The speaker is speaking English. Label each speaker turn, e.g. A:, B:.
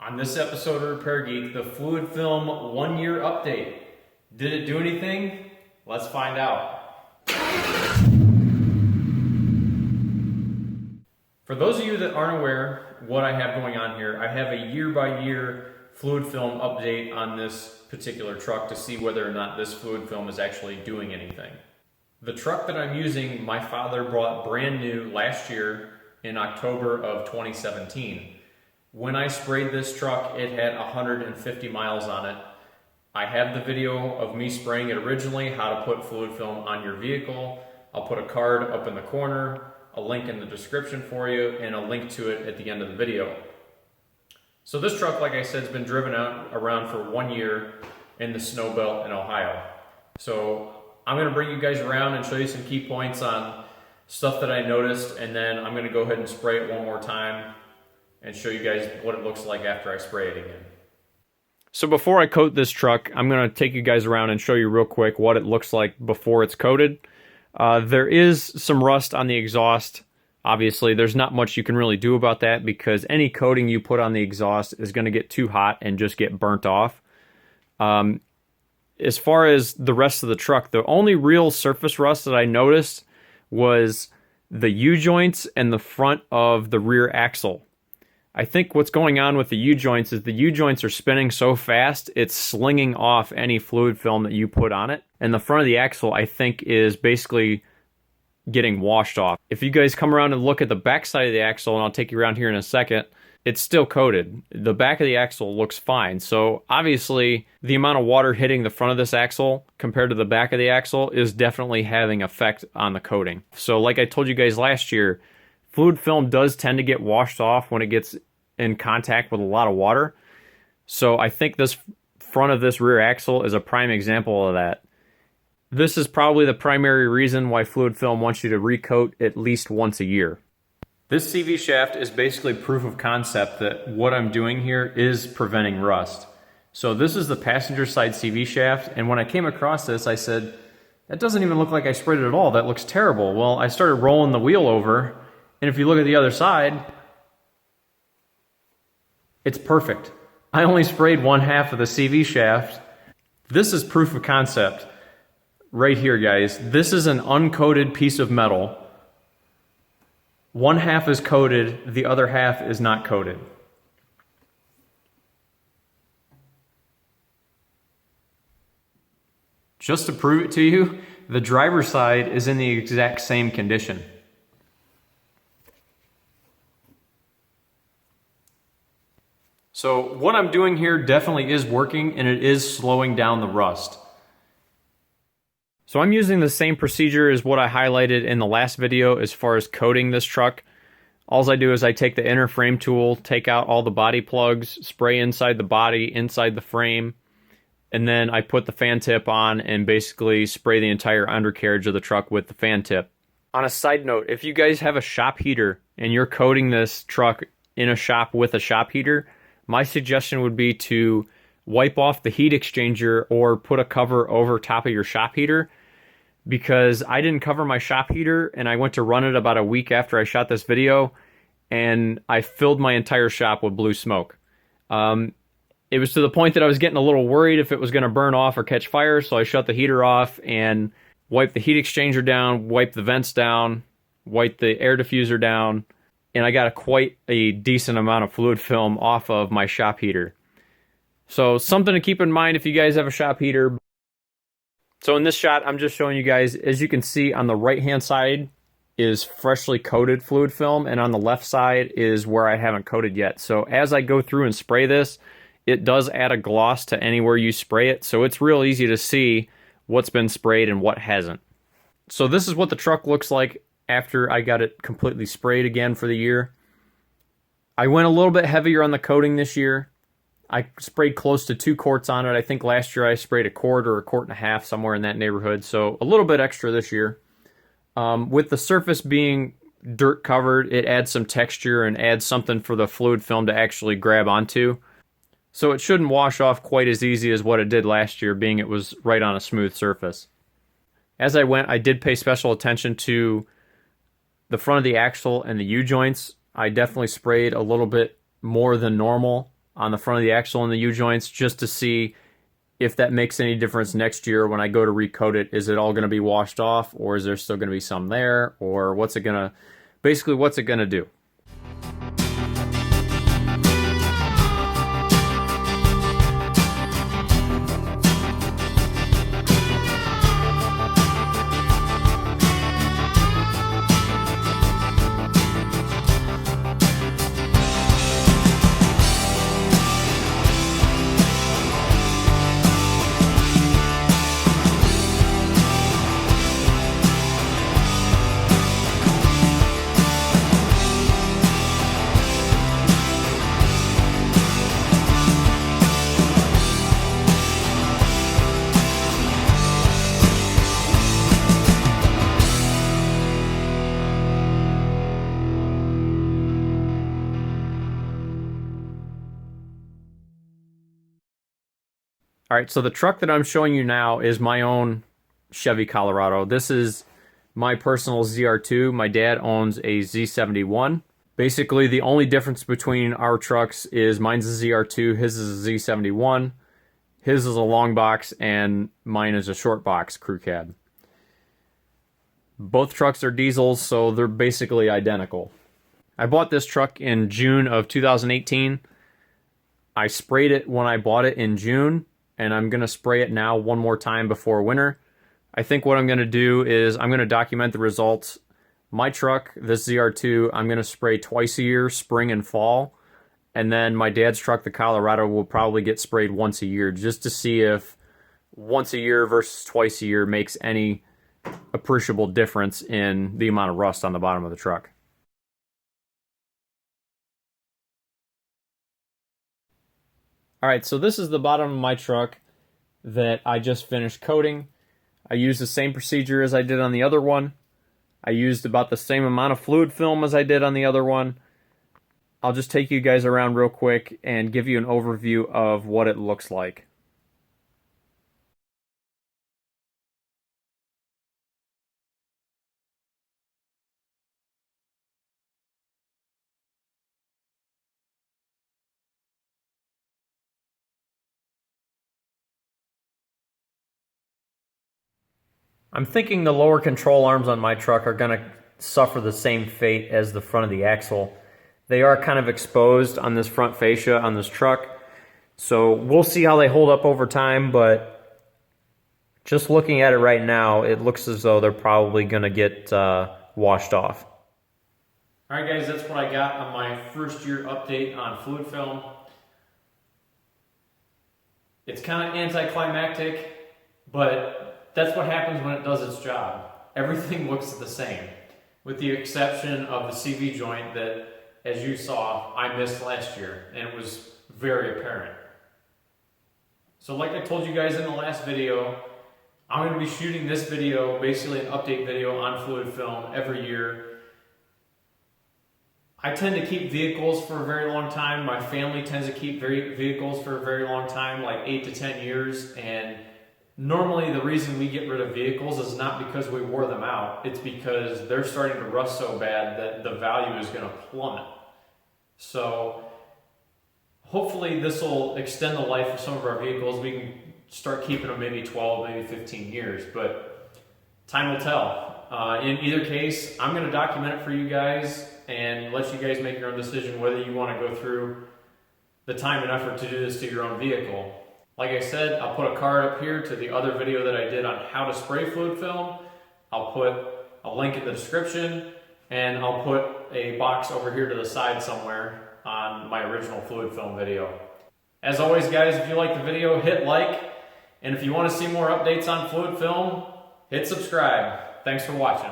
A: On this episode of Repair Geek, the fluid film 1 year update. Did it do anything? Let's find out. For those of you that aren't aware what I have going on here, I have a year by year fluid film update on this particular truck to see whether or not this fluid film is actually doing anything. The truck that I'm using, my father bought brand new last year in October of 2017. When I sprayed this truck, it had 150 miles on it. I have the video of me spraying it originally, how to put fluid film on your vehicle. I'll put a card up in the corner, a link in the description for you, and a link to it at the end of the video. So this truck, like I said, has been driven around for 1 year in the snow belt in Ohio. So I'm gonna bring you guys around and show you some key points on stuff that I noticed, and then I'm gonna go ahead and spray it one more time and show you guys what it looks like after I spray it again. So before I coat this truck, I'm going to take you guys around and show you real quick what it looks like before it's coated. There is some rust on the exhaust. Obviously, there's not much you can really do about that because any coating you put on the exhaust is going to get too hot and just get burnt off. As far as the rest of the truck, the only real surface rust that I noticed was the U-joints and the front of the rear axle. I think what's going on with the U-joints is the U-joints are spinning so fast, it's slinging off any fluid film that you put on it. And the front of the axle, I think, is basically getting washed off. If you guys come around and look at the back side of the axle, and I'll take you around here in a second, it's still coated. The back of the axle looks fine. So obviously, the amount of water hitting the front of this axle compared to the back of the axle is definitely having effect on the coating. So like I told you guys last year, fluid film does tend to get washed off when it gets in contact with a lot of water. So I think this front of this rear axle is a prime example of that. This is probably the primary reason why fluid film wants you to recoat at least once a year. This CV shaft is basically proof of concept that what I'm doing here is preventing rust. So this is the passenger side CV shaft, and when I came across this, I said, that doesn't even look like I sprayed it at all. That looks terrible. Well, I started rolling the wheel over, and if you look at the other side, it's perfect. I only sprayed one half of the CV shaft. This is proof of concept right here, guys. This is an uncoated piece of metal. One half is coated, the other half is not coated. Just to prove it to you, the driver's side is in the exact same condition. So what I'm doing here definitely is working, and it is slowing down the rust. So I'm using the same procedure as what I highlighted in the last video as far as coating this truck. All I do is I take the inner frame tool, take out all the body plugs, spray inside the body, inside the frame, and then I put the fan tip on and basically spray the entire undercarriage of the truck with the fan tip. On a side note, if you guys have a shop heater and you're coating this truck in a shop with a shop heater, my suggestion would be to wipe off the heat exchanger or put a cover over top of your shop heater, because I didn't cover my shop heater and I went to run it about a week after I shot this video and I filled my entire shop with blue smoke. It was to the point that I was getting a little worried if it was going to burn off or catch fire, so I shut the heater off and wiped the heat exchanger down, wiped the vents down, wiped the air diffuser down, and I got quite a decent amount of fluid film off of my shop heater. So something to keep in mind if you guys have a shop heater. So in this shot, I'm just showing you guys, as you can see on the right-hand side is freshly coated fluid film, and on the left side is where I haven't coated yet. So as I go through and spray this, it does add a gloss to anywhere you spray it, so it's real easy to see what's been sprayed and what hasn't. So this is what the truck looks like after I got it completely sprayed again for the year. I went a little bit heavier on the coating this year. I sprayed close to 2 quarts on it. I think last year I sprayed a quart or a quart and a half, somewhere in that neighborhood. So a little bit extra this year. With the surface being dirt covered, it adds some texture and adds something for the fluid film to actually grab onto. So it shouldn't wash off quite as easy as what it did last year, being it was right on a smooth surface. As I went, I did pay special attention to the front of the axle and the U-joints. I definitely sprayed a little bit more than normal on the front of the axle and the U-joints just to see if that makes any difference next year when I go to recoat it. Is it all going to be washed off, or is there still going to be some there, or what's it going to do? All right, so the truck that I'm showing you now is my own Chevy Colorado. This is my personal ZR2. My dad owns a Z71. Basically, the only difference between our trucks is mine's a ZR2, his is a Z71. His is a long box, and mine is a short box crew cab. Both trucks are diesels, so they're basically identical. I bought this truck in June of 2018. I sprayed it when I bought it in June, and I'm going to spray it now one more time before winter. I think what I'm going to do is I'm going to document the results. My truck, this ZR2, I'm going to spray twice a year, spring and fall. And then my dad's truck, the Colorado, will probably get sprayed once a year, just to see if once a year versus twice a year makes any appreciable difference in the amount of rust on the bottom of the truck. All right, so this is the bottom of my truck that I just finished coating. I used the same procedure as I did on the other one. I used about the same amount of fluid film as I did on the other one. I'll just take you guys around real quick and give you an overview of what it looks like. I'm thinking the lower control arms on my truck are going to suffer the same fate as the front of the axle. They are kind of exposed on this front fascia on this truck, so we'll see how they hold up over time, but just looking at it right now, it looks as though they're probably going to get washed off. All right, guys, that's what I got on my first year update on fluid film. It's kind of anticlimactic, but that's what happens when it does its job. Everything looks the same, with the exception of the CV joint that, as you saw, I missed last year, and it was very apparent. So like I told you guys in the last video, I'm going to be shooting this video, basically an update video on fluid film every year. I tend to keep vehicles for a very long time. My family tends to keep vehicles for a very long time, like 8 to 10 years, and normally the reason we get rid of vehicles is not because we wore them out, it's because they're starting to rust so bad that the value is going to plummet. So hopefully this will extend the life of some of our vehicles. We can start keeping them maybe 12, maybe 15 years, but time will tell. In either case, I'm going to document it for you guys and let you guys make your own decision whether you want to go through the time and effort to do this to your own vehicle. Like I said, I'll put a card up here to the other video that I did on how to spray fluid film. I'll put a link in the description, and I'll put a box over here to the side somewhere on my original fluid film video. As always, guys, if you like the video, hit like, and if you want to see more updates on fluid film, hit subscribe. Thanks for watching.